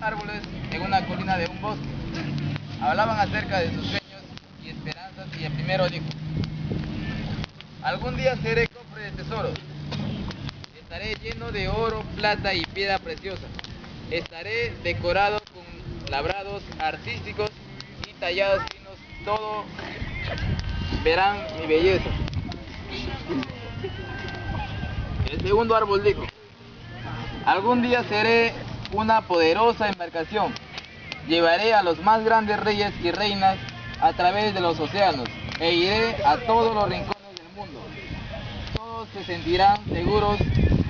árboles en una colina de un bosque. Hablaban acerca de sus sueños y esperanzas y el primero dijo: algún día seré cofre de tesoros. Estaré lleno de oro, plata y piedra preciosa. Estaré decorado con labrados artísticos y tallados finos. Todos verán mi belleza. El segundo árbol dijo: algún día seré una poderosa embarcación. Llevaré a los más grandes reyes y reinas a través de los océanos e iré a todos los rincones del mundo. Todos se sentirán seguros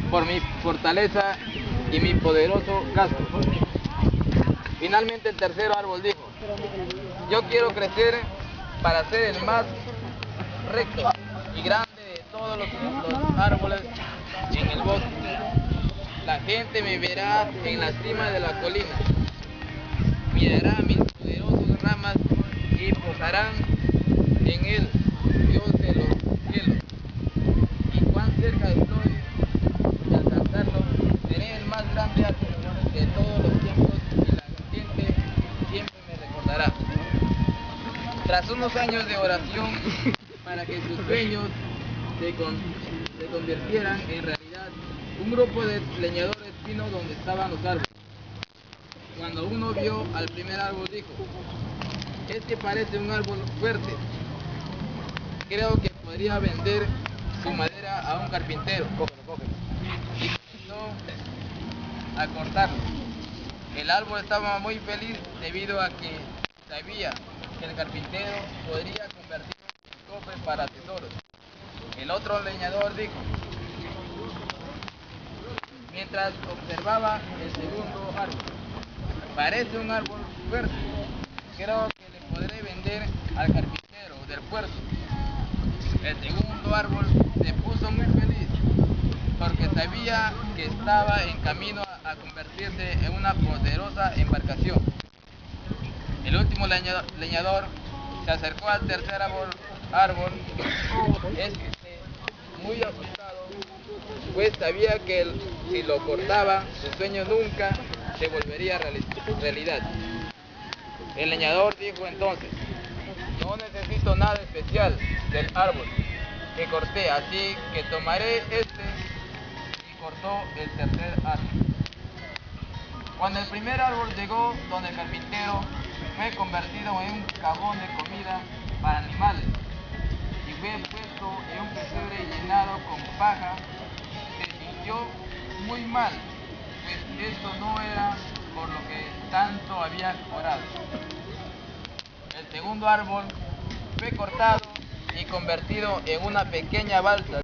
por mi fortaleza y mi poderoso casco. Finalmente el tercer árbol dijo: yo quiero crecer para ser el más recto y grande de todos los árboles en el bosque. La gente me verá en la cima de la colina, mirará mis poderosas ramas y posarán en el Dios de los cielos. Y cuán cerca estoy de alcanzarlo, seré el más grande árbol de todos los tiempos y la gente siempre me recordará. Tras unos años de oración para que sus sueños se convirtieran en realidad, un grupo de leñadores vino donde estaban los árboles. Cuando uno vio al primer árbol dijo: este parece un árbol fuerte. Creo que podría vender su madera a un carpintero. Y comenzó a cortarlo. El árbol estaba muy feliz debido a que sabía que el carpintero podría convertirlo en cofre para tesoros. El otro leñador dijo, mientras observaba el segundo árbol: parece un árbol fuerte. Creo que le podré vender al carpintero del puerto. El segundo árbol se puso muy feliz porque sabía que estaba en camino a convertirse en una poderosa embarcación. El último leñador se acercó al tercer árbol, muy asustado, pues sabía que si lo cortaba, su sueño nunca se volvería realidad. El leñador dijo entonces: no necesito nada especial del árbol que corté, así que tomaré este, y cortó el tercer árbol. Cuando el primer árbol llegó donde el carpintero, fue convertido en un cajón de comida para animales y fue puesto en un pesebre llenado con paja. Se sintió muy mal, pues esto no era por lo que tanto había orado. El segundo árbol fue cortado y convertido en una pequeña balsa.